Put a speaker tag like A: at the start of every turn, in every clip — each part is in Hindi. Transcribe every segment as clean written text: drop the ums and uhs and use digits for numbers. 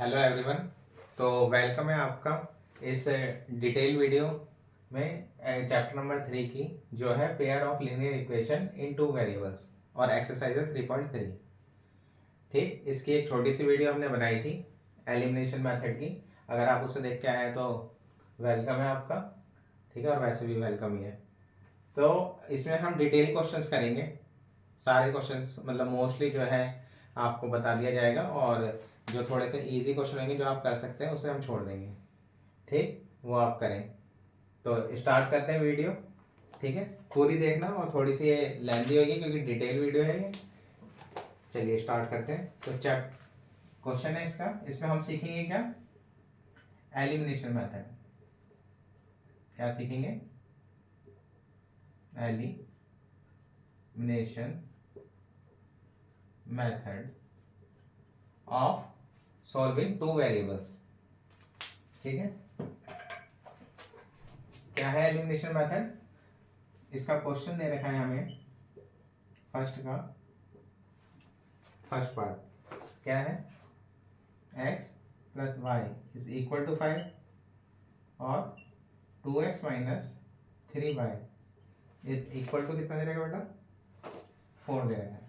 A: Hello everyone. तो वेलकम है आपका इस डिटेल वीडियो में चैप्टर नंबर 3 की जो है pair of linear equation in two variables और एक्सरसाइज 3.3। ठीक, इसकी एक छोटी सी वीडियो हमने बनाई थी एलिमिनेशन मेथड की। अगर आप उसे देख के आए हैं तो वेलकम है आपका। ठीक है, और वैसे भी वेलकम ही है। तो इसमें हम डिटेल क्वेश्चंस करेंगे। सारे क्वेश्चंस मतलब मोस्टली जो है आपको बता दिया जाएगा, और जो थोड़े से इजी क्वेश्चन होंगे जो आप कर सकते हैं उसे हम छोड़ देंगे। ठीक, वो आप करें। तो स्टार्ट करते हैं वीडियो। ठीक है, पूरी देखना और थोड़ी सी ये लेंथी होगी क्योंकि डिटेल वीडियो है ये। चलिए स्टार्ट करते हैं। तो चैप्टर क्वेश्चन है इसका, इसमें हम सीखेंगे क्या? Elimination method. क्या सीखेंगे? Elimination method of solving two variables. ठीक है, क्या है एलिमिनेशन मेथड? इसका क्वेश्चन दे रखा है हमें फर्स्ट पार्ट क्या है? x plus y is equal to 5 और 2x minus 3y is equal to कितना दे रखा बेटा? 4 दे रखा है।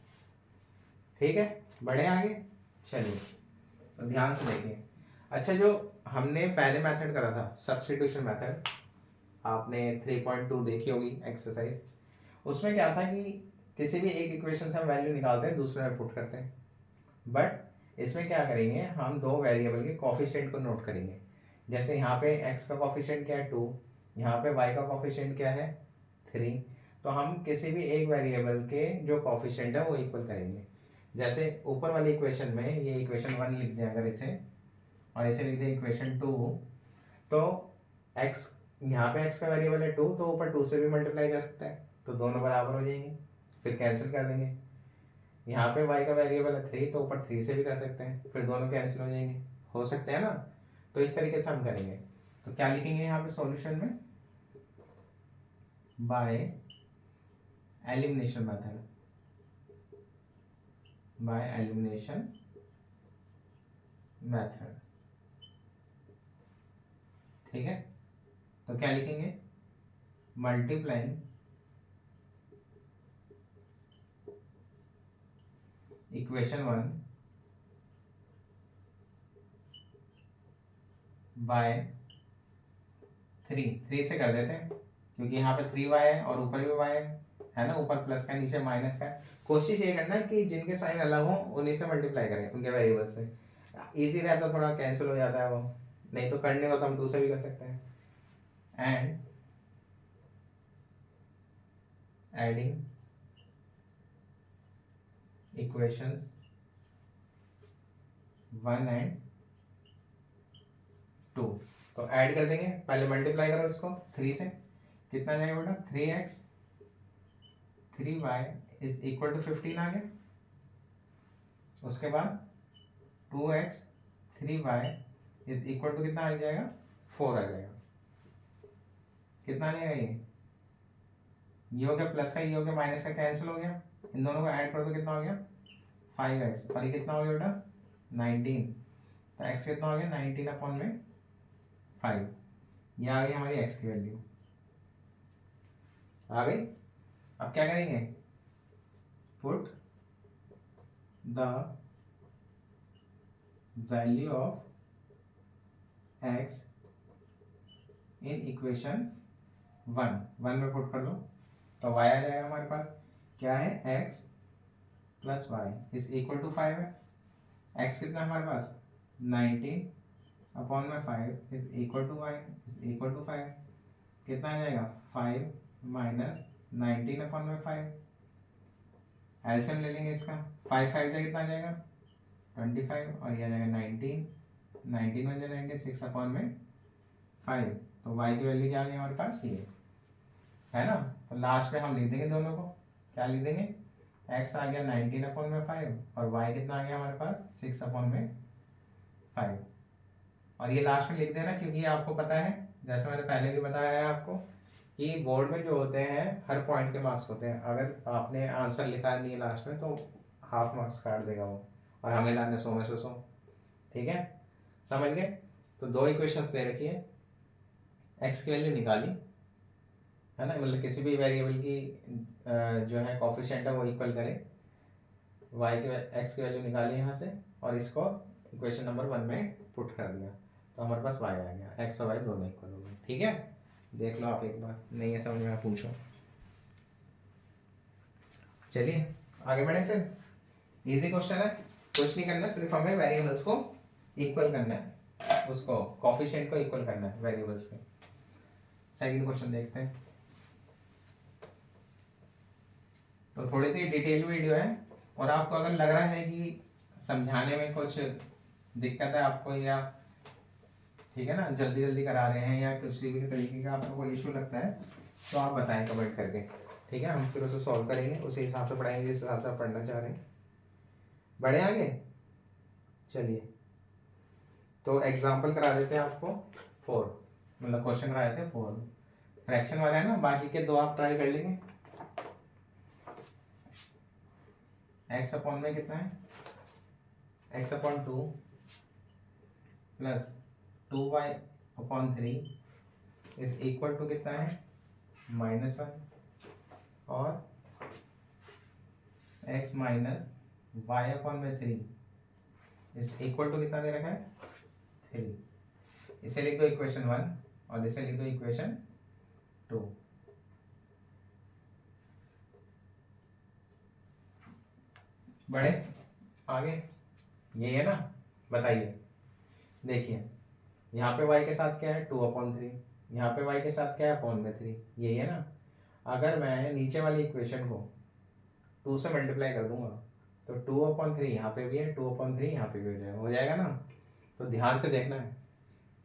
A: ठीक है, बढ़े आगे। चलिए तो ध्यान से देखिए। अच्छा, जो हमने पहले मेथड करा था सब्स्टिट्यूशन मेथड, आपने 3.2 देखी होगी एक्सरसाइज। उसमें क्या था कि किसी भी एक इक्वेशन से हम वैल्यू निकालते हैं, दूसरे में पुट करते हैं। बट इसमें क्या करेंगे, हम दो वेरिएबल के कोफिशिएंट को नोट करेंगे। जैसे यहाँ पे x का कोफिशिएंट क्या है? 2। यहाँ पे y का कोफिशिएंट क्या है? 3। तो हम किसी भी एक वेरिएबल के जो कोफिशिएंट है वो इक्वल करेंगे। जैसे ऊपर वाली इक्वेशन में ये इक्वेशन 1 लिख दें अगर इसे, और इसे लिख दें इक्वेशन 2, तो x, यहाँ पे x का वेरिएबल है 2, तो ऊपर 2 से भी मल्टीप्लाई कर सकता है, तो दोनों बराबर हो जाएंगे। फिर कैंसिल कर देंगे। यहाँ पे y का वेरिएबल है 3, तो ऊपर 3 से भी कर सकते हैं, फिर दोनों कैंसिल हो जाएंगे। हो सकते हैं ना? तो इस तरीके से हम करेंगे। तो क्या लिखेंगे यहाँ पे सॉल्यूशन में? Bye elimination method. Bye elimination method. ठीक है, तो क्या लिखेंगे? मल्टीप्लाइंग इक्वेशन 1 बाय 3 से कर देते हैं क्योंकि यहाँ पे 3y है और ऊपर भी y है ना, ऊपर प्लस का नीचे माइनस का। कोशिश ये करना है कि जिनके साइन अलग हो उन्हीं से मल्टीप्लाई करें, उनके वेरिएबल से। इजी रहता, थोड़ा कैंसिल हो जाता है वो। नहीं तो करने को तो हम 2 से भी कर सकते हैं। And adding equations 1 and 2। तो ऐड कर देंगे, पहले मल्टीप्लाई करो इसको 3 से। कितना जाएगा बेटा? 3x 3y is equal to 15 आ गया। उसके बाद 2x 3y is equal to कितना आ जाएगा? 4 आ जाएगा। कितना आ जाएगा ये हो गया प्लस का, ये हो गया माइनस का, कैंसिल हो गया। इन दोनों को ऐड कर दो, कितना हो गया? 5x, और ये कितना हो गया बेटा? 19। तो x कितना हो गया? 19 अपॉन में 5। ये आ गई हमारी x की वैल्यू आ गई। अब क्या करेंगे? Put the value of x in equation 1 में पुट कर दो, तो y आ जाएगा हमारे पास। क्या है? x plus y is equal to 5 है। x कितना हमारे पास? 19 अपॉन में 5 is equal to y is equal to 5। कितना आ जाएगा? 5 माइनस 19 अपॉन में 5। एलसीएम ले लेंगे इसका। 5 5 जा कितना आ जाएगा? 25, और ये आ जाएगा 19। 19 बन जाए 19, 6 अपॉन में 5। तो y की वैल्यू क्या आ गई हमारे पास? ये है ना। तो लास्ट में हम लिख देंगे दोनों को। क्या लिख देंगे? x आ गया 19 अपॉन में 5, और y कितना आ गया हमारे पास? 6 अपॉन में 5। और ये लास्ट में लिख देना क्योंकि ये आपको पता है, जैसे मैंने पहले भी बताया है आपको, कि बोर्ड में जो होते हैं हर पॉइंट के मार्क्स होते हैं। अगर आपने आंसर लिखा नहीं है लास्ट में तो हाफ मार्क्स काट देगा वो, और हमें लाने 100 में से 100। ठीक है, समझ गए? तो दो इक्वेशंस दे रखी है, एक्स की वैल्यू निकाली है ना, मतलब किसी भी वेरिएबल की जो है कोफिशिएंट है वो इक्वल करे, वाई की एक्स की वैल्यू निकाली यहाँ से और इसको इक्वेशन नंबर 1 में पुट कर दिया, तो हमारे पास वाई आ गया, एक्स और वाई दोनों इक्वल हो गए। ठीक है, देख लो आप एक बार, नहीं है समझ में पूछो। चलिए आगे बढ़े फिर, इजी क्वेश्चन है, कुछ नहीं करना, सिर्फ हमें वेरिएबल्स को इक्वल करना है, उसको कोफिशिएंट को इक्वल करना है वेरिएबल्स के। सेकंड क्वेश्चन देखते हैं। तो थोड़ी सी डिटेल वीडियो है, और आपको अगर लग रहा है कि समझाने में कुछ दिक्कत है आपको, या ठीक है ना जल्दी जल्दी करा रहे हैं या किसी भी तरीके का आपको कोई इशू लगता है, तो आप बताएं कमेंट करके, ठीक है, हम फिर उसे सॉल्व करेंगे, उसी हिसाब से पढ़ाएंगे जिस हिसाब से आप पढ़ना चाह रहे हैं। बढ़े आगे, चलिए तो एग्जाम्पल करा देते हैं आपको 4, मतलब क्वेश्चन कराए थे 4, फ्रैक्शन वाला है ना, बाकी के 2 आप ट्राई कर लेंगे। एक्स अपॉन में कितना है, x upon 2 plus 2y upon 3 is equal to कितना है, -1, और x माइनस वाई अपॉन में 3 इज इक्वल टू कितना दे रखा है, 3। इसे लिख दो इक्वेशन 1 और इसे लिख दो इक्वेशन 2। बढ़े आगे, ये है ना, बताइए, देखिए यहाँ पे y के साथ क्या है 2/3, यहाँ पे y के साथ क्या है अपॉन में 3, यही है ना। अगर मैं नीचे वाली इक्वेशन को 2 से मल्टीप्लाई कर दूंगा तो 2/3 यहाँ पे भी है, 2/3 यहाँ पे भी हो जाएगा ना। तो ध्यान से देखना है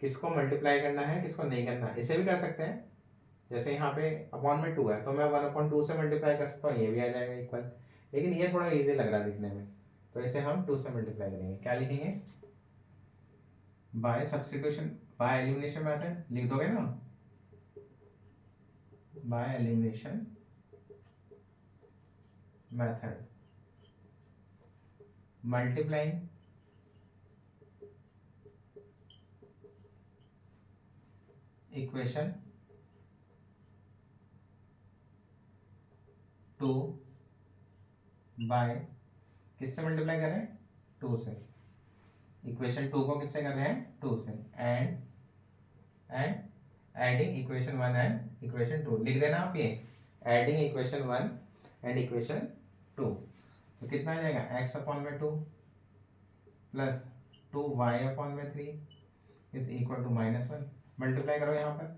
A: किसको मल्टीप्लाई करना है किसको नहीं करना है। इसे भी कर सकते हैं, जैसे यहाँ पे अपॉन में 2 है तो मैं 1/2 से मल्टीप्लाई कर सकता हूँ, ये भी आ जाएगा इक्वल, लेकिन ये थोड़ा ईजी लग रहा है दिखने में, तो इसे हम 2 से मल्टीप्लाई करेंगे। क्या लिखेंगे, by substitution, by elimination method लिख दोगे ना, by elimination method multiplying equation 2 by, किससे मल्टीप्लाई कर रहे हैं 2 से, इक्वेशन 2 को किससे कर रहे हैं 2 से, and adding equation 1 and equation 2 लिख देना आप, ये एडिंग इक्वेशन 1 एंड इक्वेशन 2, तो कितना आ जाएगा x अपॉन में 2 प्लस 2y अपॉन में 3 इज इक्वल टू -1। मल्टीप्लाई करो यहाँ पर,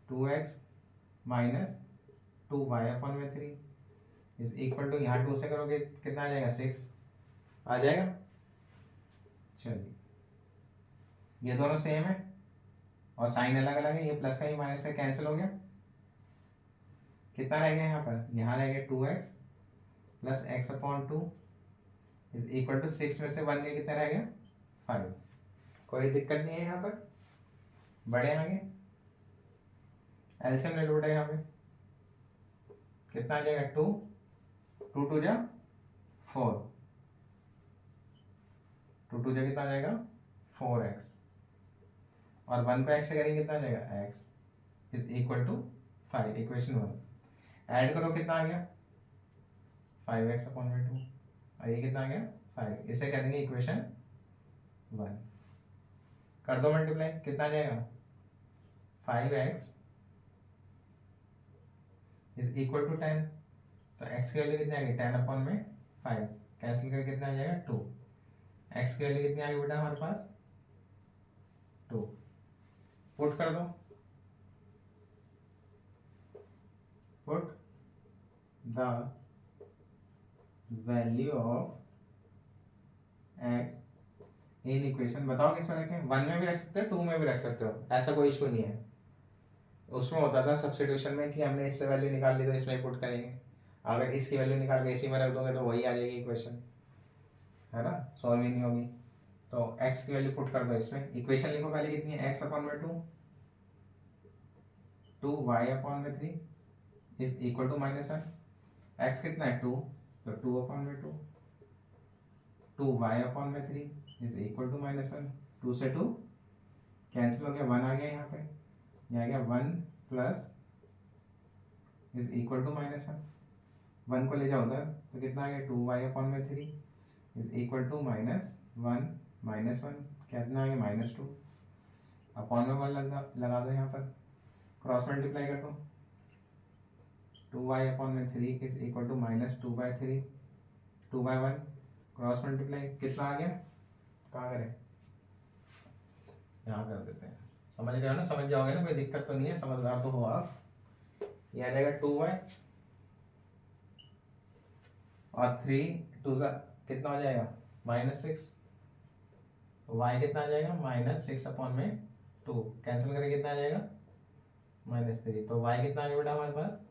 A: 2x माइनस 2y अपॉन में 3 इज इक्वल टू, यहाँ 2 से करोगे कितना आ जाएगा 6 आ जाएगा। चलिए ये दोनों सेम है और साइन अलग अलग है, ये प्लस का ही माइनस का कैंसिल हो गया, कितना रह गया यहाँ पर, यहाँ रह गया 2x plus x upon 2 is equal to 6 में से 1 गया, कितना रह गया 5। कोई दिक्कत नहीं है यहाँ पर, बढ़े आगे, एलसीएम ले लो बेटा, यहाँ पे कितना आ जाएगा 2 2 जा 4, 2 जा कितना आ जाएगा 4x, और 1 को x से करेंगे कितना आ जाएगा x is equal to 5, equation 1 add करो कितना आ गया 5x अपॉन में 2, और ये कितना आ गया 5, इसे कह देंगे इक्वेशन 1। कर दो मल्टीप्लाई, कितना आ जाएगा 5x इज इक्वल टू 10, तो x की वैल्यू कितनी आ गई 10 अपॉन में 5, कैंसिल करके कितना आ जाएगा 2, x की वैल्यू कितनी आ गई बेटा हमारे पास 2, पुट कर दो, put the value of x in equation, बताओ किस में रखें, 1 में भी रख सकते हो 2 में भी रख सकते हो, ऐसा कोई इशू नहीं है। उसमें होता था सब्स्टिट्यूशन में कि हमने इससे वैल्यू निकाल ली तो इसमें पुट करेंगे, अगर इसकी वैल्यू निकाल के इसी में रख दोगे तो वही आ जाएगी इक्वेशन, है ना, सॉल्व ही नहीं होगी। तो x की वैल्यू पुट कर दो इसमें, इक्वेशन लिखो पहले कितनी है x अपॉन में 2 2y अपॉन में 3 इज इक्वल टू -1, x कितना है 2, तो 2 अपॉन में 2 2y अपॉन में 3 इज इक्वल टू -1, 2 से 2 कैंसिल हो गया, 1 आ गया यहाँ पे, ये आ गया 1 प्लस इज इक्वल टू -1, 1 को ले जाओ उधर तो कितना आ गया 2y/3 इज इक्वल टू -1 -1 कितना आ गया -2 अपॉन में 1 लगा दो, यहाँ पर क्रॉस मल्टीप्लाई कर दो, 2y/3 is equal to -2/3 2/1 cross multiply कितना आ गया, कहाँ करें, यहाँ कर देते हैं, समझ रहे हो ना, समझ जाओगे ना, कोई दिक्कत तो नहीं है, समझदार तो हो आप। ये आ जाएगा 2y और 3 2 कितना हो जाएगा -6, y कितना आ जाएगा -6/2 कैंसिल करके कितना आ जाएगा -3, तो y कितना आ गया बेटा हमारे पास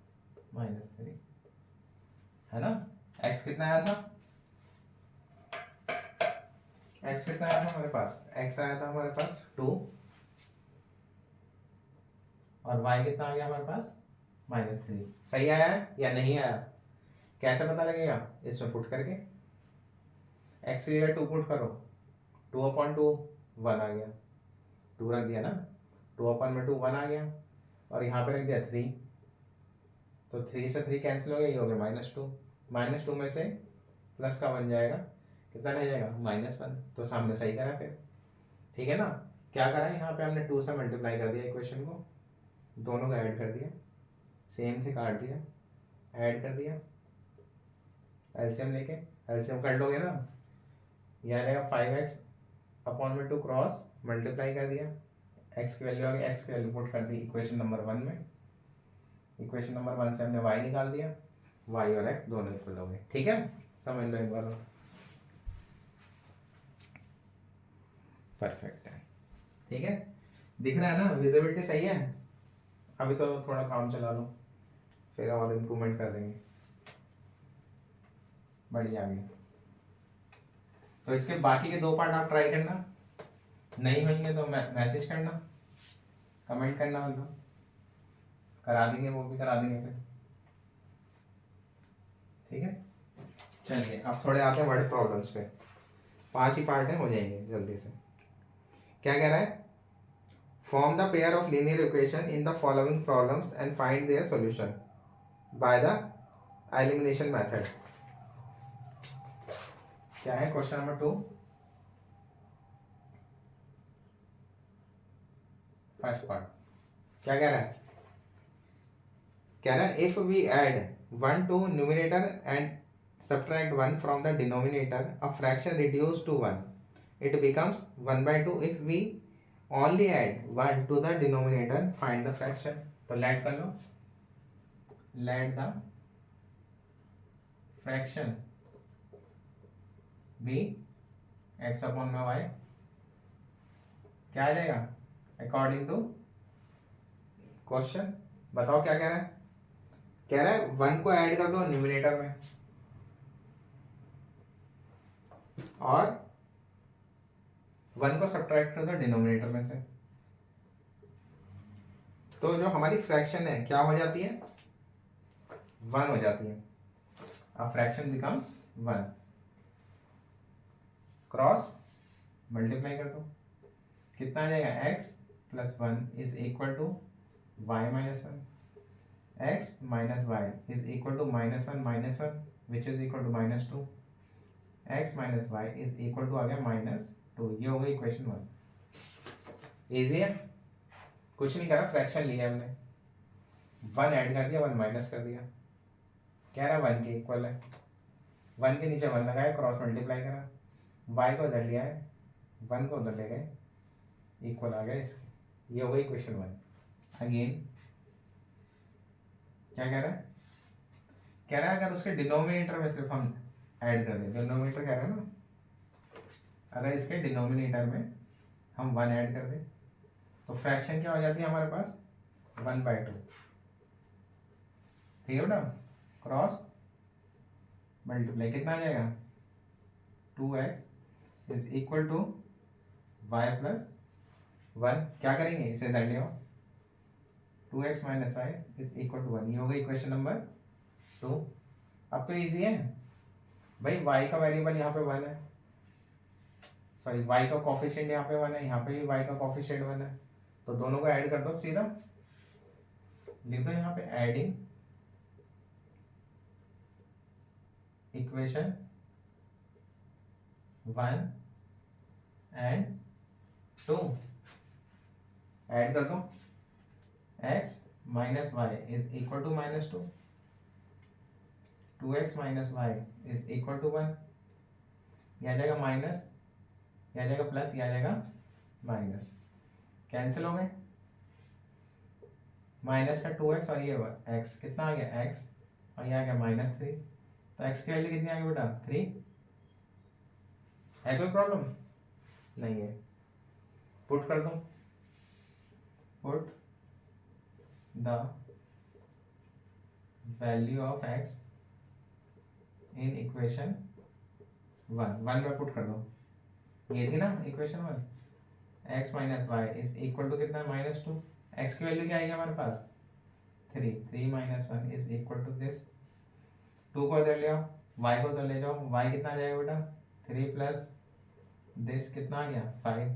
A: -3 है ना। x कितना आया था, x कितना आया था हमारे पास, x आया था हमारे पास 2 और y कितना आ गया हमारे पास -3। सही आया है या नहीं आया, कैसे पता लगेगा, इसमें पुट करके x की जगह 2 पुट करो, 2/2 1 आ गया, 2 रख दिया ना, 2/2 1 आ गया और यहाँ पे रख दिया 3, तो 3 से 3 कैंसिल हो गया, ये हो गया -2 में से प्लस का बन जाएगा, कितना रह जाएगा -1, तो सामने सही करा फिर, ठीक है ना। क्या करा है यहाँ पे हमने 2 से मल्टीप्लाई कर दिया इक्वेशन को, दोनों को ऐड कर दिया, सेम थे काट दिया, ऐड कर दिया, एलसीएम लेके एलसीएम कर लोगे ना, यह रहेगा 5x/2 क्रॉस मल्टीप्लाई कर दिया, x की वैल्यू आ गई, x की वैल्यू पुट कर दी इक्वेशन नंबर 1 में, इक्वेशन नंबर 1 से हमने y निकाल दिया, y और x दोनों इक्वल हो गए, ठीक है, समझ लो एक बार, परफेक्ट है, ठीक है, दिख रहा है ना, विजिबिलिटी सही है। अभी तो थोड़ा काम चला लो, फिर और इम्प्रूवमेंट कर देंगे, बढ़िया आ गई। तो इसके बाकी के 2 पार्ट आप ट्राई करना, नहीं होंगे तो मैसेज करना, कमेंट करना, मतलब करा देंगे, वो भी करा देंगे फिर, ठीक है। चलिए अब थोड़े आते हैं वर्ड प्रॉब्लम्स पे, 5 ही पार्ट है, हो जाएंगे जल्दी से। क्या कह रहा है, form the pair of linear equation in the following problems and find their solution by the elimination method. क्या है क्वेश्चन नंबर 2, फर्स्ट पार्ट, क्या कह रहा है, कह रहा है if we add 1 to numerator and subtract 1 from the denominator, a fraction reduced to 1, it becomes 1/2 if we only add 1 to the denominator, find the fraction। तो लेट कर लो, let the fraction be x/y, क्या आ जाएगा अकॉर्डिंग टू क्वेश्चन, बताओ क्या कह रहा है, कह रहा है 1 को ऐड कर दो न्यूमरेटर में और 1 को सब्ट्रैक्ट कर दो डिनोमिनेटर में से, तो जो हमारी फ्रैक्शन है क्या हो जाती है 1 हो जाती है, अब फ्रैक्शन बिकम्स 1, क्रॉस मल्टीप्लाई कर दो, कितना आ जाएगा x+1 is equal to y-1, x minus y is equal to -1 which is equal to -2, x minus y is equal to आ गया -2, ये हो गई इक्वेशन 1। इजी है, कुछ नहीं करा, फ्रैक्शन लिया हमने, 1 ऐड कर दिया 1 माइनस कर दिया, कह रहा 1 के इक्वल है, 1 के नीचे 1 लगाया, क्रॉस मल्टीप्लाई करा, y को उधर लिया है, 1 को उधर ले गए, इक्वल आ गया इसके, ये हो गई इक्वेशन 1। अगेन क्या कह रहा है, कह रहा है अगर उसके डिनोमिनेटर में सिर्फ हम ऐड कर दें, डिनोमिनेटर कह रहा है ना, अगर इसके डिनोमिनेटर में हम 1 ऐड कर दें तो फ्रैक्शन क्या हो जाती है हमारे पास 1/2, ठीक है बेटा, क्रॉस मल्टीप्लाई कितना आ जाएगा 2x is equal to y+1, क्या करेंगे इसे इधर ले आओ, 2x - y is equal to 1, ये हो गई इक्वेशन नंबर 2। अब तो इजी है भाई, y का वेरिएबल यहाँ पे 1 है, सॉरी y का कोफिशिएंट यहाँ पे 1 है, यहाँ पे भी y का कोफिशिएंट 1 है, तो दोनों को ऐड कर दो, सीधा लिख दो यहाँ पे एडिंग इक्वेशन 1 एंड 2, ऐड कर दो x minus y is equal to -2, 2x minus y is equal to 1, यह आ जाएगा माइनस, यह आ जाएगा प्लस, यह आ जाएगा माइनस, कैंसिल हो गए, माइनस का 2x और ये x कितना आ गया x, और ये आ गया -3, तो x की वैल्यू कितनी आ गई बेटा 3, है कोई प्रॉब्लम नहीं है, पुट कर दो, put the value of x in equation 1 में पुट कर दो, ये थी ना equation 1, x minus y is equal to कितना है -2, x की वैल्यू क्या आई हमारे पास 3 minus 1 is equal to this, 2 को इधर ले आओ, y को इधर ले जाओ, y कितना आ जाएगा बेटा 3 प्लस दिस कितना आ गया 5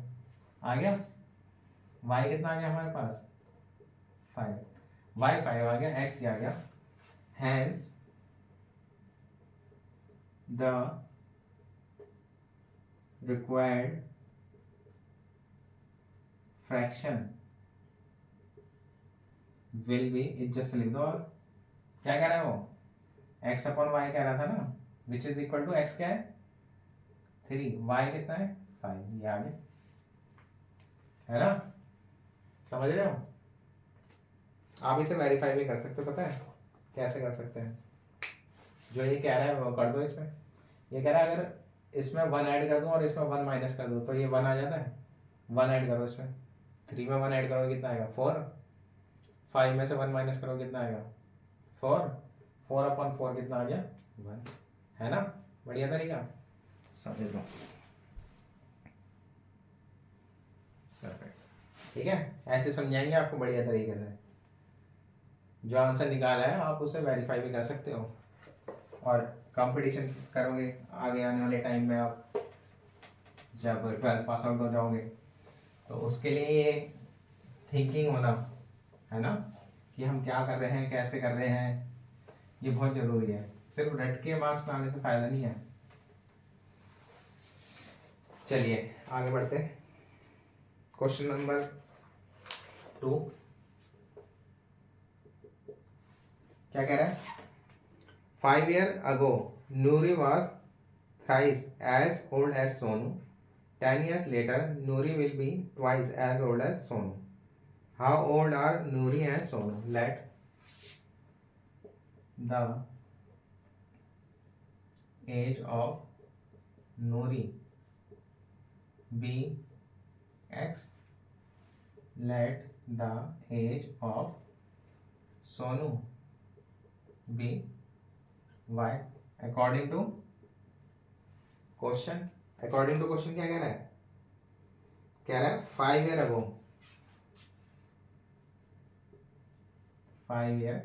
A: आ गया, y कितना आ गया हमारे पास 5, y 5 आ गया, x आ गया, hence the required fraction will be, just लिख दो, और क्या कह रहा है वो x अपॉन वाई कह रहा था ना, which is equal to x क्या है 3, y कितना है 5, ये आ गया, है ना, समझ रहे हो, आप इसे वेरीफाई भी कर सकते हो, पता है कैसे कर सकते हैं, जो ये कह रहा है वो कर दो, इसमें ये कह रहा है अगर इसमें 1 ऐड कर दूं और इसमें 1 माइनस कर दूं तो ये 1 आ जाता है, 1 ऐड करो इसमें, 3 में 1 ऐड करोगे कितना आएगा 4, 5 में से 1 माइनस करोगे कितना आएगा 4, 4 अपॉन 4 कितना आ गया 1, है ना, बढ़िया तरीका, समझ लो, परफेक्ट, ठीक है, ऐसे समझाएंगे आपको बढ़िया तरीके से, जो आंसर निकाला है आप उसे वेरीफाई भी कर सकते हो, और कंपटीशन करोगे आगे आने वाले टाइम में, आप जब 12th पास आउट हो जाओगे तो उसके लिए ये थिंकिंग होना है ना, कि हम क्या कर रहे हैं, कैसे कर रहे हैं, ये बहुत जरूरी है, सिर्फ रट के मार्क्स लाने से फायदा नहीं है। चलिए आगे बढ़ते हैं, क्वेश्चन नंबर 2 क्या कह रहा है, 5 years ago Nuri was thrice as old as Sonu, 10 years later Nuri will be twice as old as Sonu, how old are Nuri and Sonu, let the age of Nuri be x, let the age of Sonu be y according to question, according to question क्या कह रहा है, कह रहा है 5 years ago, 5 years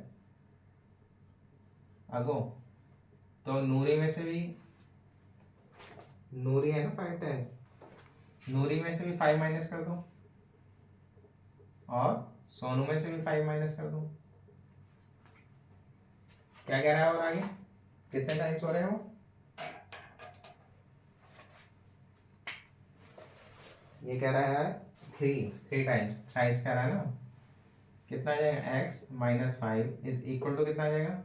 A: ago, तो नूरी में से भी, नूरी है ना 5 टाइम्स, नूरी में से भी 5 माइनस कर दो, और सोनू में से भी 5 माइनस कर दो, क्या कह रहा है, और आगे कितने टाइम्स हो रहे हो, ये कह रहा है 3 टाइम्स, थ्राइस कह रहा है ना, कितना आ जाएगा x minus 5 is equal to कितना आ जाएगा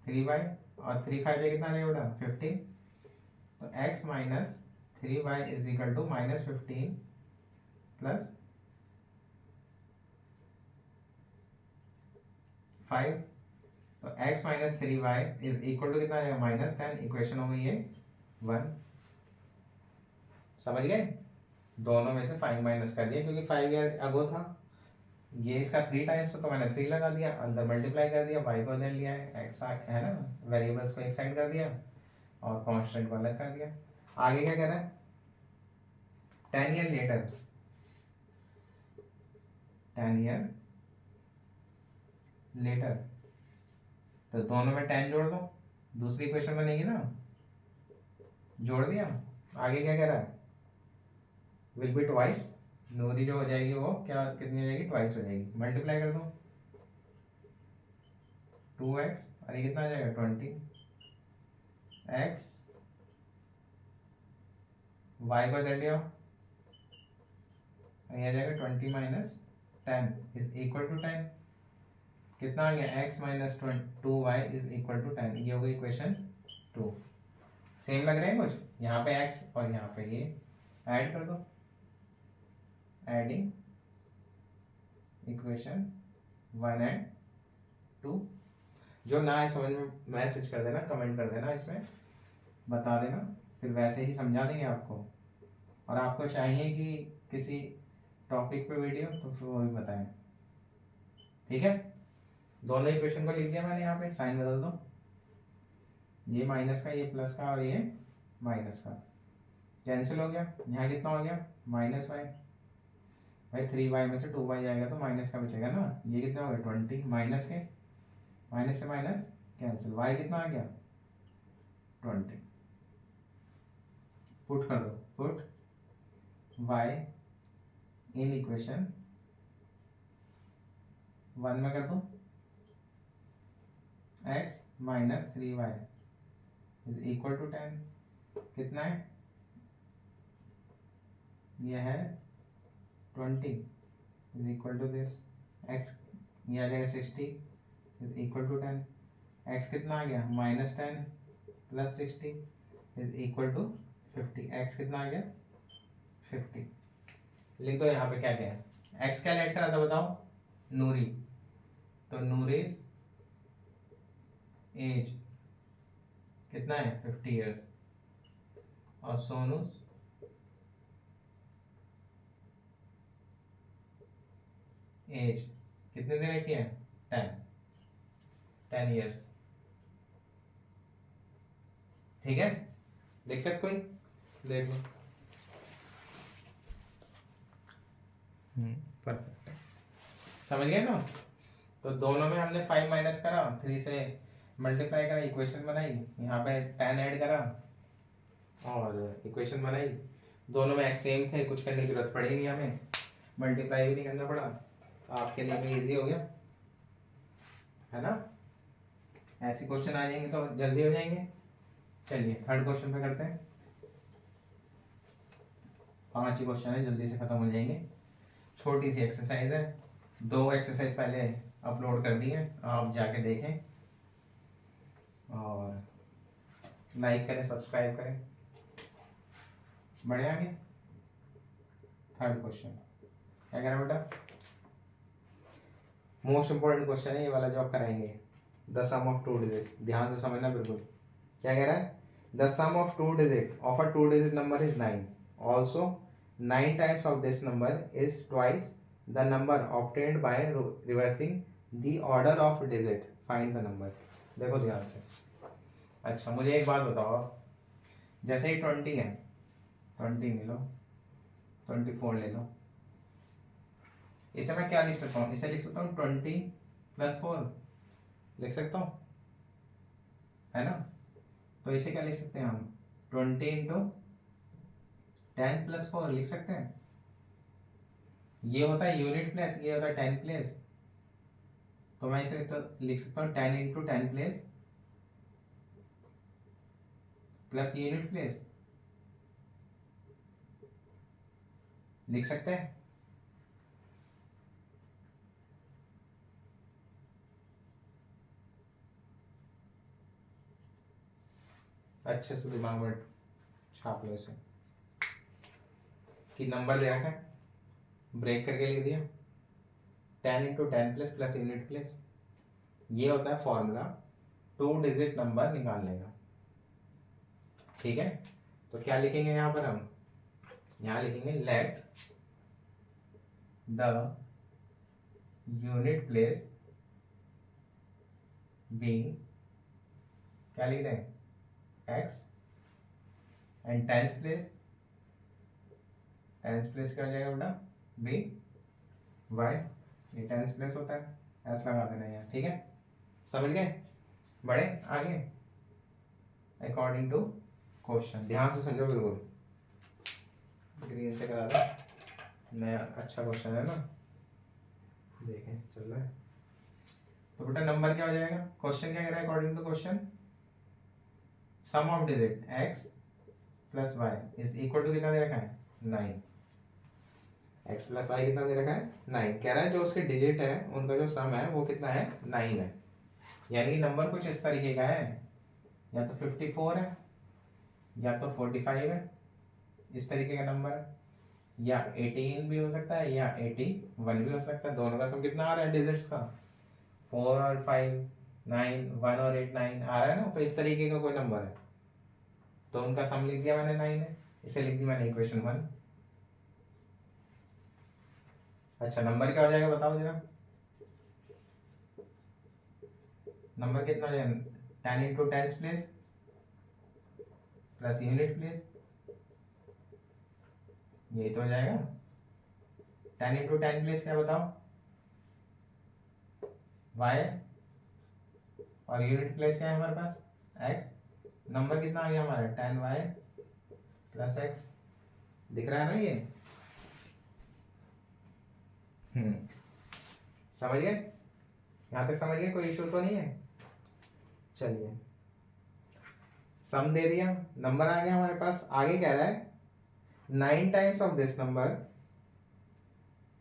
A: 3y, और 3 5 से कितना आ जाएगा बेटा 15, तो x minus 3y is equal to -15 plus 5, तो x minus 3y is equal to कितना आ जाएगा -10, इक्वेशन हो गई है 1, समझ गए, दोनों में से 5 माइनस कर दिया, क्योंकि 5 ईयर अगो था, ये इसका 3 टाइम्स तो मैंने 3 लगा दिया, अंदर मल्टीप्लाई कर दिया, y को इधर लिया है, x है ना, वेरिएबल्स को एक साइड कर दिया और कांस्टेंट को अलग कर दिया, आगे क्या कह रहा है 10 ईयर लेटर, 10 ईयर लेटर, तो दोनों में 10 जोड़ दो, दूसरी इक्वेशन बनेगी ना, जोड़ दिया, आगे क्या कह रहा है विल बी ट्वाइस, नूरी जो हो जाएगी वो क्या कितनी हो जाएगी, ट्वाइस हो जाएगी। मल्टीप्लाई कर दो 2x और ये कितना आ जाएगा 20, x y को इधर ले आओ, ये आ जाएगा 20 माइनस 10 इज इक्वल टू 10। कितना आ गया, x minus 2y is equal to 10। ये हो गई इक्वेशन 2। सेम लग रहा है कुछ, यहाँ पे x और यहाँ पे ये ऐड कर दो, एडिंग इक्वेशन 1 एंड 2। जो ना है समझ में मैसेज कर देना, कमेंट कर देना, इसमें बता देना, फिर वैसे ही समझा देंगे आपको। और आपको चाहिए कि किसी टॉपिक पे वीडियो तो फिर वो भी बताएं, ठीक है। दोनों इक्वेशन को लिख दिया मैंने, यहाँ पे साइन बदल दो, ये माइनस का, ये प्लस का, और ये माइनस का कैंसिल हो गया। यहाँ कितना हो गया माइनस वाई, भाई 3y में से 2y जाएगा तो माइनस का बचेगा ना। ये कितना हो गया 20, माइनस के माइनस से माइनस कैंसिल, y कितना आ गया 20। पुट कर दो, पुट y इन इक्वेशन 1 में कर दो, x minus 3y is equal to 10। कितना है, यह है 20 is equal to this, x ये आ जाएगा 60 इज इक्वल टू 10। x कितना आ गया minus 10 plus 60 is equal to 50। x कितना आ गया 50। लिख दो यहाँ पे क्या क्या है, x क्या लेट करा था बताओ, नूरी, तो नूरीज एज कितना है 50 इयर्स, और सोनूस एज कितने दे रखी है 10 इयर्स, ठीक है। दिक्कत कोई, देख लो। परफेक्ट, समझ गए ना। तो दोनों में हमने 5 माइनस करा, 3 से मल्टीप्लाई करा, इक्वेशन बनाई, यहाँ पे 10 ऐड करा और इक्वेशन बनाई। दोनों में एक्स सेम थे, कुछ करने की जरूरत पड़ी नहीं हमें, मल्टीप्लाई भी नहीं करना पड़ा, आपके लिए भी इजी हो गया, है ना। ऐसे क्वेश्चन आ जाएंगे तो जल्दी हो जाएंगे। चलिए थर्ड क्वेश्चन पे करते हैं, 5 ही क्वेश्चन है, जल्दी से खत्म हो जाएंगे। छोटी सी एक्सरसाइज है, 2 एक्सरसाइज पहले अपलोड कर दी है, आप जाके देखें और लाइक करें, सब्सक्राइब करें। बढ़े आगे, थर्ड क्वेश्चन क्या कह रहा है बेटा, मोस्ट इंपॉर्टेंट क्वेश्चन है ये वाला जो आप कराएंगे, द सम ऑफ 2 डिजिट, ध्यान से समझना बिल्कुल। क्या कह रहा है, the sum of 2 digit of a 2 digit number is 9, also 9 times of this number is twice the number obtained by reversing the order of digit, find the number. देखो ध्यान से, अच्छा मुझे एक बात बताओ, जैसे ही 20 है, 20 ले लो, 24 ले लो, इसे मैं क्या लिख सकता हूँ, इसे लिख सकता हूँ 20 प्लस 4 लिख सकता हूँ, है ना। तो इसे क्या लिख सकते हैं हम, 20 इंटू 10 प्लस 4 लिख सकते हैं। ये होता है यूनिट प्लेस, ये होता है 10 प्लेस, तो मैं इसे लिख सकता हूँ 10 into 10 place plus unit place, लिख सकते हैं। अच्छे से दिमाग में छाप लो इसे, कि नंबर दे रखा है, ब्रेक करके लिख दिया 10 into 10 plus plus unit place, ये होता है फॉर्मूला 2 डिजिट नंबर निकालने का, ठीक है। तो क्या लिखेंगे यहाँ पर हम, यहाँ लिखेंगे let the unit place be, क्या लिख दें x, and tens place, tens place क्या हो जाएगा बेटा बी, y, ये टेंस प्लेस होता है, ऐसा लगा देना यहाँ, ठीक है। समझ गए, बढ़े आगे अकॉर्डिंग टू क्वेश्चन, ध्यान से समझो बिल्कुल। ग्रीन से करा दो, नया अच्छा क्वेश्चन है ना, देखें चल रहा है। तो बेटा नंबर क्या हो जाएगा, क्वेश्चन क्या कह रहा है according to question, sum of digit x plus y is equal to कितना दे रखा है 9। x प्लस वाई कितना दे रखा है 9, कह रहा है जो उसके डिजिट है उनका जो सम है वो कितना है 9 है। यानी कि नंबर कुछ इस तरीके का है, या तो 54 है या तो 45 है, इस तरीके का नंबर है, या 18 भी हो सकता है या 81 भी हो सकता है। दोनों का सम कितना आ रहा है डिजिट्स का, 4 और 5, 9, 1 और 8, 9 आ रहा है ना। तो इस तरीके का कोई नंबर है तो उनका सम लिख दिया मैंने 9 है, इसे लिख दी मैंने इक्वेशन 1। अच्छा नंबर क्या हो जाएगा बताओ जरा, नंबर कितना हो जाएगा 10 into tens place plus unit place, यही तो हो जाएगा। 10 इंटू 10 प्लेस क्या बताओ y, और यूनिट प्लेस क्या है हमारे पास x। नंबर कितना आ गया हमारा 10y प्लस x, दिख रहा है ना ये। समझ गए, यहाँ तक समझ गए, कोई इशू तो नहीं है। चलिए सम दे दिया, नंबर आ गया हमारे पास, आगे कह रहा है 9 times of this number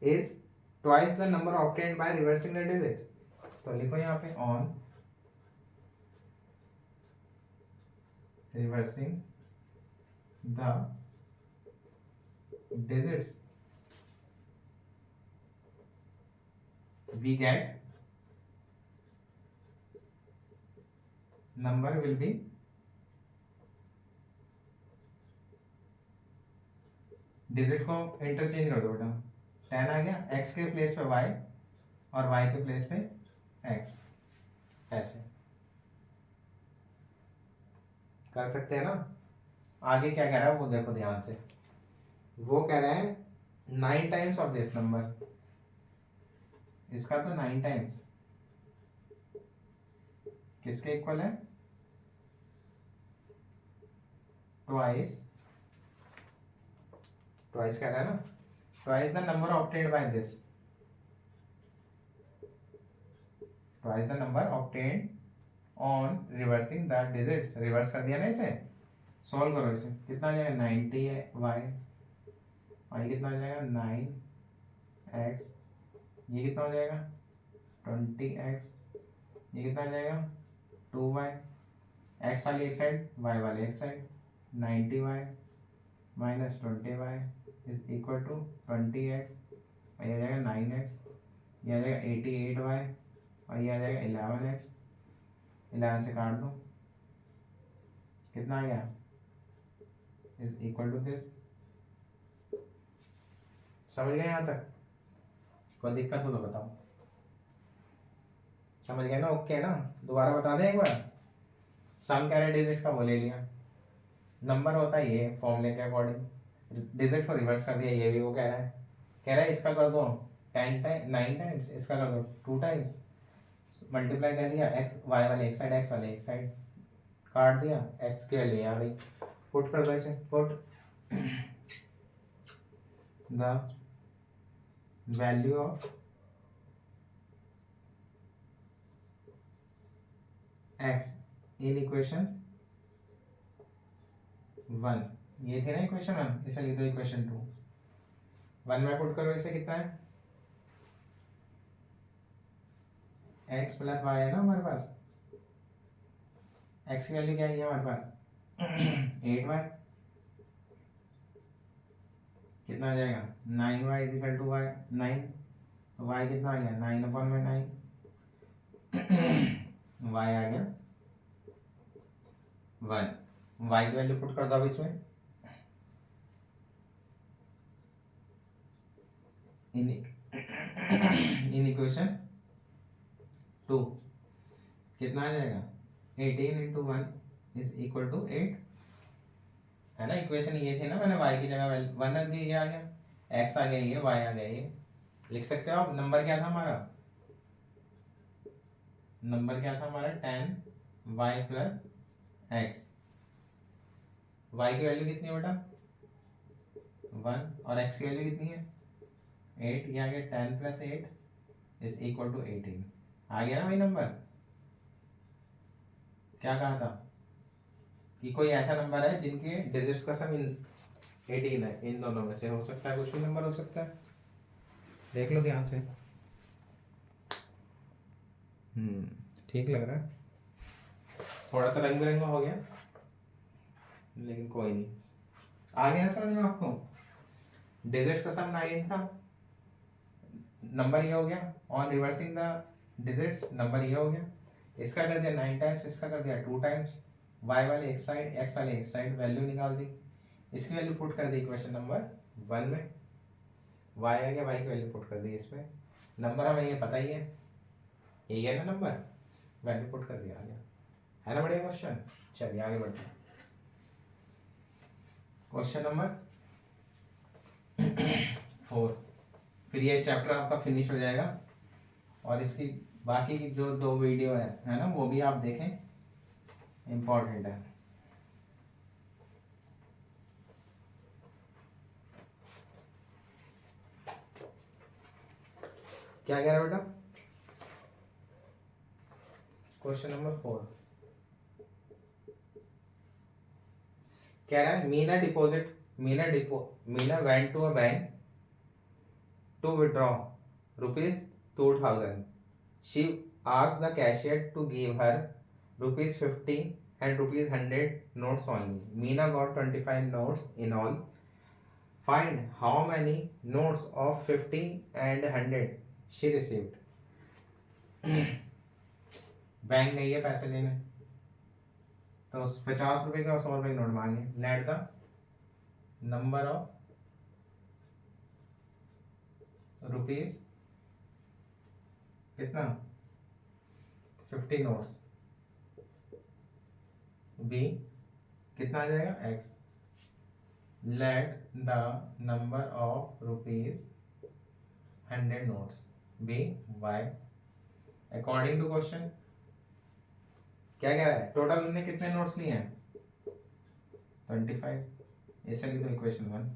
A: is twice the number obtained by reversing the digit. तो लिखो यहाँ पे on reversing the digits we get number will be digit को इंटरचेंज कर दो बेटा, 10 आ गया, x के प्लेस पे y और y के प्लेस पे x, ऐसे कर सकते हैं ना। आगे क्या कह रहा है वो देखो ध्यान से, वो कह रहा है 9 टाइम्स ऑफ दिस नंबर, इसका तो 9 टाइम्स किसके इक्वल है, ट्वाइस, ट्वाइस कह रहा है ना, twice the number obtained by this, twice the number obtained on reversing the digits, reverse कर दिया ना इसे, सॉल्व करो इसे, कितना आ जाएगा 90 है y, y कितना हो जाएगा 9x, ये कितना हो जाएगा 20x, ये कितना आ जाएगा 2y, x वाली एक साइड y वाली एक side, 90y minus 20y is equal to 20x, और ये आ जाएगा 9x, ये आ जाएगा 88y, और ये आ जाएगा 11x, 11 से काट दो कितना आ गया इज इक्वल टू दिस। समझ गए यहाँ तक, कोई दिक्कत हो तो बताओ। समझ गए ना, ओके ना, दोबारा बता दें एक बार। सम कह रहे डिजिट का वो ले लिया, नंबर होता है ये फॉर्मूले के अकॉर्डिंग, डिजिट को रिवर्स कर दिया, ये भी वो कह रहा है इसका कर दो 10 टाइम 9 टाइम्स, इसका कर दो 2 टाइम्स, मल्टीप्लाई कर दिया, एक्स वाई वाले एक साइड एक्स वाले एक साइड, काट दिया, एक्स की वैल्यू आ गई, पुट कर दो इसे, put the value of x in equation 1, ये थे ना इक्वेशन 1, इसे लिख दो इक्वेशन 2, 1 में पुट करो, इसे कितना है x प्लस वाई है ना हमारे पास, x की वैल्यू क्या है हमारे पास 8y, कितना आ जाएगा 9y is equal to y 9, तो y कितना आ गया 9/9, y आ गया 1, y की वैल्यू पुट कर दो अब इसमें, इन इक्वेशन 2 कितना आ जाएगा 18 इंटू 1 इज इक्वल टू 8, है ना। इक्वेशन ये थी ना, मैंने y की जगह 1 रख दी, ये आ गया, x आ गया, ये y आ गया, ये लिख सकते हो आप। नंबर क्या था हमारा, नंबर क्या था हमारा 10y प्लस x, y की वैल्यू कितनी है बेटा 1 और x की वैल्यू कितनी है 8, ये आ गया 10 + 8 इज इक्वल टू 18। आ गया ना वही नंबर। क्या कहा था कि कोई ऐसा नंबर है जिनके डिजिट्स का सम 18 है, इन दोनों में से हो सकता है, कुछ भी नंबर हो सकता है। देख लो ध्यान से। ठीक लग रहा है, थोड़ा सा रंग बिरंगा हो गया लेकिन कोई नहीं। आ गया समझ में आपको। डिजिट्स का सम 9 था, नंबर ये हो गया, और रिवर्सिंग द डिजिट्स नंबर ये हो गया। इसका कर दिया 9 टाइम्स, इसका कर दिया 2 टाइम्स। y वाले एक साइड, x वाले एक साइड, वैल्यू निकाल दी। इसकी वैल्यू पुट कर दी इक्वेशन नंबर 1 में। y आ गया, y की वैल्यू पुट कर दी इसमें। नंबर हमें ये पता ही है, यही है ना नंबर, वैल्यू पुट कर दिया, आ गया। है ना बढ़िया क्वेश्चन। चलिए आगे बढ़ते हैं। Question number 4। फिर ये चैप्टर आपका फिनिश हो जाएगा, और इसकी बाकी की जो 2 वीडियो है ना, वो भी आप देखें, इम्पोर्टेंट है। क्या कह रहा है बेटा? क्वेश्चन नंबर 4 कह रहा है Meena went to a bank to withdraw ₹2000. She asked the cashier to give her ₹50 and ₹100 notes only. Meena got 25 notes in all. Find how many notes of 50 and 100 she received. Bank गई है पैसे लेने, तो 50 रुपए के और 100 रुपए के नोट मांगे। Let the number of rupees, कितना 50 नोट्स, बी कितना आ जाएगा x। Let the number of rupees 100 notes, be y। According to question क्या कह रहा है, टोटल हमने कितने नोट्स लिए हैं 25, ऐसे लिख दो इक्वेशन 1।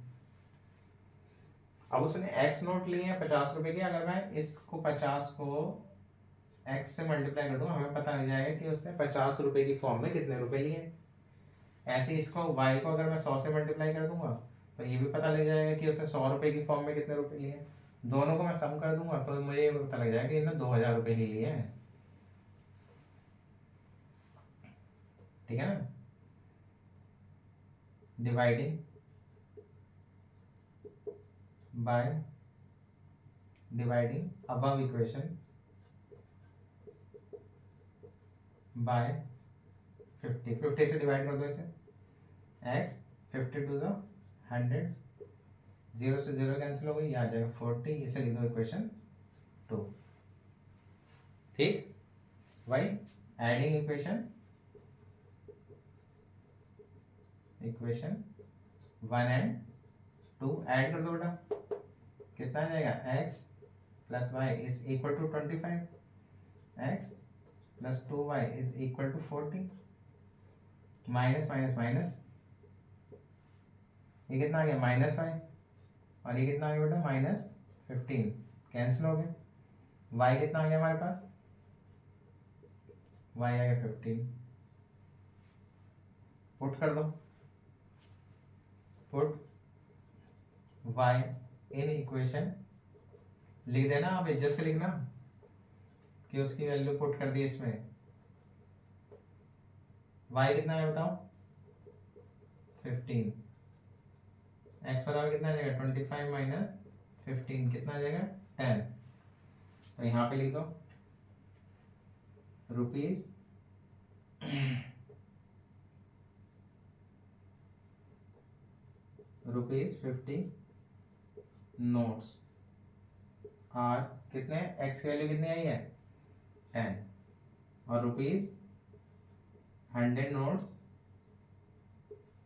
A: अब उसने x नोट लिए हैं 50 रुपए के, अगर मैं इसको 50 को x से मल्टीप्लाई कर दूंगा, हमें पता लग जाएगा कि उसने 50 रुपए की फॉर्म में कितने रुपए लिए। ऐसे इसको y को अगर मैं 100 से मल्टीप्लाई कर दूंगा, तो ये भी पता लग जाएगा कि उसने 100 रुपए की फॉर्म में कितने रुपए लिए। दोनों को मैं सम कर दूंगा तो मुझे ये पता लग जाएगा कि इन्होंने 2000 रुपए ही लिए हैं। ठीक है ना। Dividing by dividing above equation by 50 से डिवाइड कर दो इसे, x 50 टू द 100, 0 से 0 कैंसिल हो गई, आ जाएगा 40, इसे लिख दो इक्वेशन 2। ठीक, वही एडिंग इक्वेशन 1 एंड 2 ऐड कर दो बेटा, कितना आ जाएगा x plus y is equal to 25, x plus 2y is equal to 40, minus minus minus, ये कितना आ गया -y, और ये कितना आ गया बेटा -15, कैंसिल हो गया। y कितना आ गया हमारे पास, y आ गया 15। पुट कर दो, पुट y इन इक्वेशन, लिख देना आप, इज्जत से लिखना कि उसकी वैल्यू पुट कर दी इसमें। y कितना है बताओ 15, x बराबर कितना आ जाएगा 25 माइनस 15, कितना आ जाएगा 10। तो यहाँ पे लिख दो रुपीज ₹50 नोट्स आर कितने, x की वैल्यू कितनी आई है 10, और ₹100 नोट्स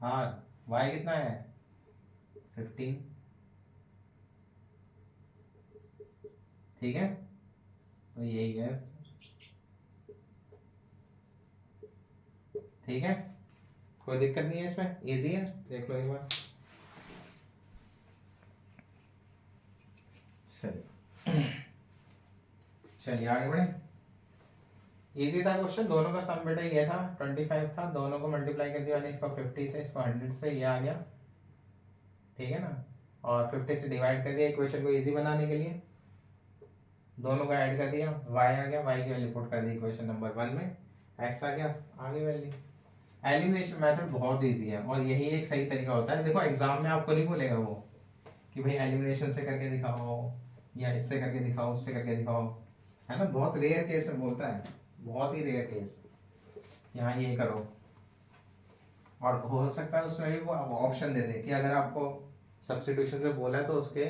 A: आर y कितना है 15। ठीक है, तो यही है। ठीक है, कोई दिक्कत नहीं है इसमें, इजी है, देख लो एक बार। चलिए आगे बढ़े। इजी था क्वेश्चन, दोनों का सम बेटा ये था 25 था, दोनों को मल्टीप्लाई कर दिया मैंने, इसको 50 से, इसको 100 से, ये आ गया, ठीक है ना, और 50 से डिवाइड कर दिया इक्वेशन को इजी बनाने के लिए, दोनों को ऐड कर दिया, y आ गया, y की वैल्यू पुट कर दी इक्वेशन नंबर 1 में, x आ गया, आगे वैल्यू। एलिमिनेशन मेथड बहुत इजी है और यही एक सही तरीका होता है। देखो एग्जाम में आपको नहीं बोलेगा वो कि भाई एलिमिनेशन से करके दिखाओ या इससे करके दिखाओ, उससे करके दिखाओ, है ना, बहुत रेयर केस में बोलता है, बहुत ही रेयर केस, यहाँ ये करो। और हो सकता है उसमें भी वो ऑप्शन दे दे कि अगर आपको सब्स्टिट्यूशन से बोला है तो उसके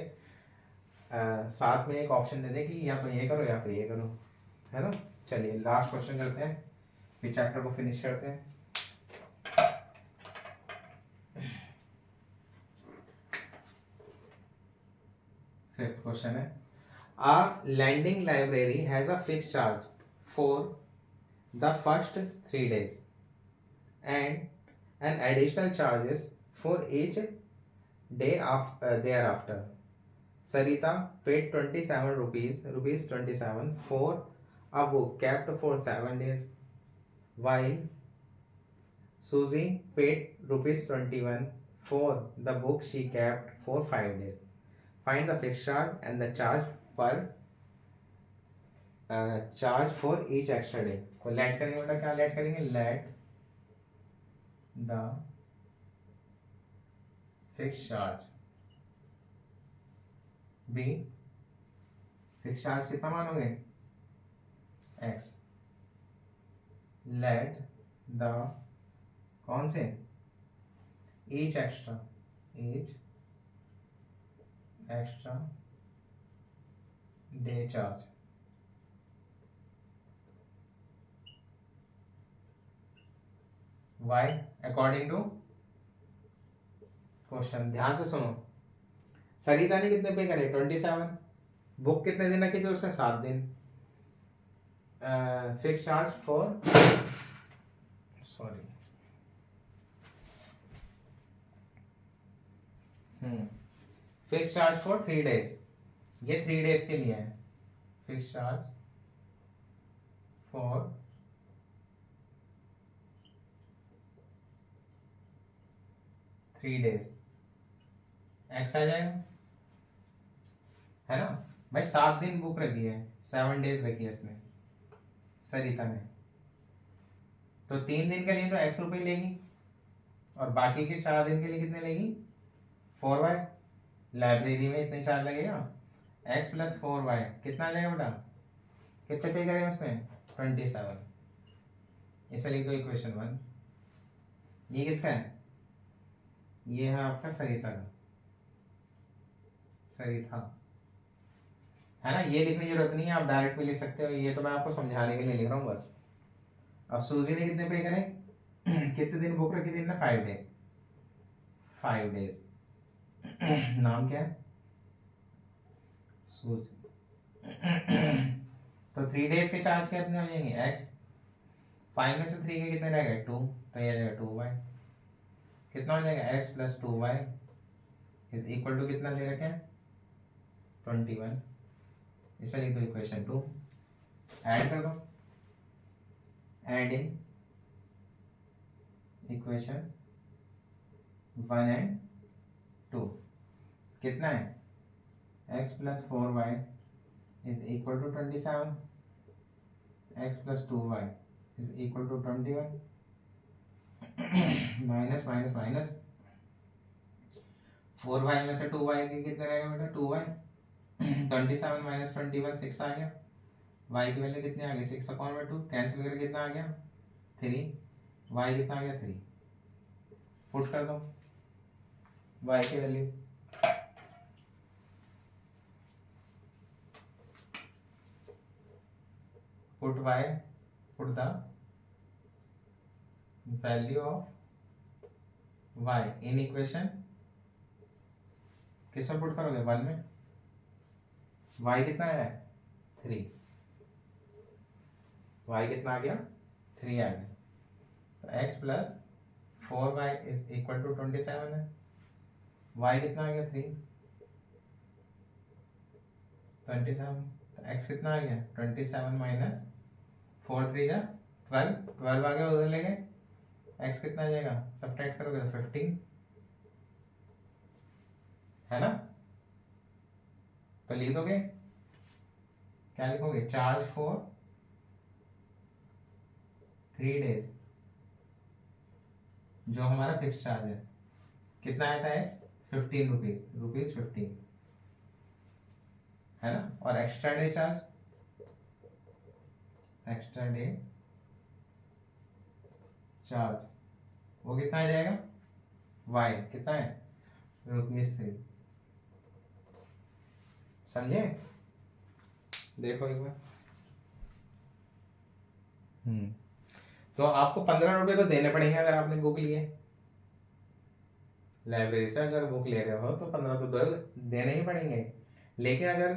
A: साथ में एक ऑप्शन दे दे कि या तो ये करो या फिर ये करो, है ना। चलिए लास्ट क्वेश्चन करते हैं, फिर चैप्टर को फिनिश करते हैं। फिफ्थ क्वेश्चन है, a lending library has a fixed charge for the first 3 days and an additional charges for each day thereafter. Sarita paid 27 rupees 27 for a book kept for 7 days, while Susie paid rupees 21 for the book she kept for 5 days. Find the fixed charge and the charge for each extra day. तो लेट करेंगे बेटा, क्या लेट करेंगे, let the fix charge be, fix charge कितना मानोगे, x, लेट द कौन से, each extra day charge, y according to question. ध्यान से सुनो, सरिता ने कितने पे करे 27, बुक कितने दिन रखी थी उसने 7 दिन, fix charge for, sorry, fix charge for 3 days, ये 3 डेज के लिए है, fix charge for 3 days, x आ जाएगा, है ना भाई। 7 दिन बुक रखी है, 7 डेज रखी है इसने सरिता ने, तो 3 दिन के लिए तो x रुपये लेगी और बाकी के 4 दिन के लिए कितने लेगी 4y, लाइब्रेरी में इतने चार्ज लगेगा, x प्लस 4y कितना आ जाएगा बेटा, कितने पे करेगा उसने 27, इसलिए तो इक्वेशन 1। ये किसका है, ये है आपका सरिता का, सरिता, है ना। ये लिखने की जरूरत नहीं है, आप डायरेक्ट भी लिख सकते हो, ये तो मैं आपको समझाने के लिए लिख रहा हूँ बस। अब सूजी ने कितने पे करे कितने दिन बुक रखी थी ना, 5 डे, 5 डेज नाम क्या है, सूजी। तो 3 डेज के चार्ज कितने हो जाएंगे, x, 5 में से 3 के कितने रह गए 2, तो ये आ जाएगा 2y, कितना हो जाएगा x plus 2y is equal to कितना दे रखे हैं 21, इसलिए तो इक्वेशन 2 ऐड कर दो, एडिंग इक्वेशन 1 एंड 2 कितना है, x plus 4y is equal to 27, x plus 2y is equal to 21, minus minus minus, 4y में से 2y के कितने रहेगा बेटा 2y, 27 माइनस 21 6 आ गया, y की वैल्यू कितनी आ गई 6 अपॉन में 2, कैंसिल करके कितना आ गया 3, y कितना आ गया 3, पुट कर दो y की value, put y, put the value of y in equation, किस में पुट करोगे 1 में, y कितना है 3, y कितना आ गया 3 आ गया, तो x plus 4y is equal to 27 है, y कितना आ गया 3, 27, तो x कितना आ गया 27 माइनस 4 3 जा 12, 12 आ गया उधर ले गए, x कितना आ जाएगा सब्ट्रैक्ट करोगे तो 15 है ना। तो लिख दोगे, क्या लिखोगे, चार्ज फॉर 3 days, जो हमारा फिक्स चार्ज है कितना आया था एक्स 15 रुपीज 15 है ना। और extra day charge, extra day charge वो कितना आ जाएगा, वाई कितना है ₹3। समझे, देखो एक बार। तो आपको 15 रुपए तो देने पड़ेंगे अगर आपने बुक लिए लाइब्रेरी से, अगर बुक ले रहे हो तो 15 तो देने ही पड़ेंगे। लेकिन अगर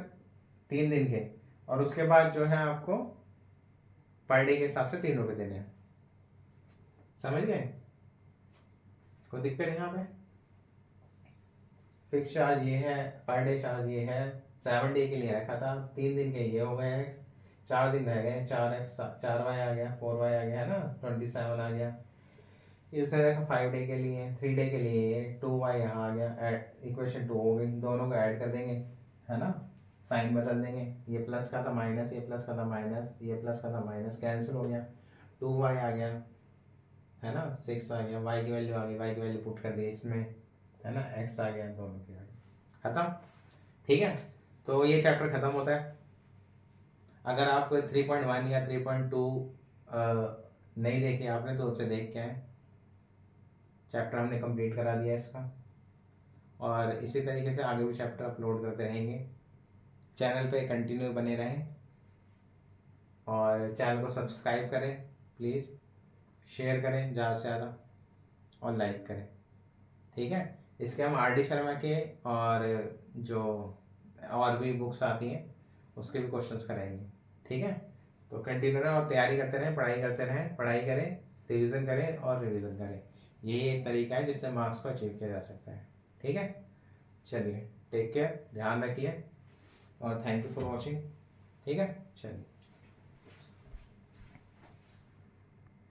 A: 3 दिन के और उसके बाद जो है आपको पर डे के हिसाब से 3 रुपए देने हैं, समझ गए, कोई दिक्कत यहाँ पे। फिक्स चार्ज ये है, पर डे चार्ज ये है, 7 डे के लिए रखा था, 3 दिन के ये हो गए एक्स, 4 दिन रह गए, 4x 4y आ गया, 4y आ गया है ना, 27 आ गया। इस तरह का 5 डे के लिए, 3 डे के लिए 2y यहाँ आ गया, इक्वेशन 2 हो गई, दोनों को ऐड कर देंगे है ना, साइन बदल देंगे, ये प्लस का था माइनस, ये प्लस का था माइनस, ये प्लस का था माइनस, कैंसिल हो गया, 2y आ गया है ना, 6 आ गया, y की वैल्यू आ गई, y की वैल्यू पुट कर दी इसमें है ना, x आ गया, दोनों के आ गए, खत्म। ठीक है, तो ये चैप्टर खत्म होता है। अगर आप 3.1 या 3.2 नहीं देखे आपने तो उसे देख के आए, चैप्टर हमने कंप्लीट करा दिया इसका, और इसी तरीके से आगे भी चैप्टर अपलोड करते रहेंगे। चैनल पे कंटिन्यू बने रहें और चैनल को सब्सक्राइब करें प्लीज़, शेयर करें ज़्यादा से ज़्यादा और लाइक करें। ठीक है, इसके हम आर डी शर्मा के और जो और भी बुक्स आती हैं उसके भी क्वेश्चंस कराएंगे। ठीक है, तो कंटिन्यू रहें और तैयारी करते रहें, पढ़ाई करते रहें, पढ़ाई करें, रिवीजन करें और रिवीजन करें। यही एक तरीका है जिससे मार्क्स को अचीव किया जा सकता है। ठीक है, चलिए टेक केयर, ध्यान रखिए और थैंक यू फॉर वॉचिंग। ठीक है, चलिए।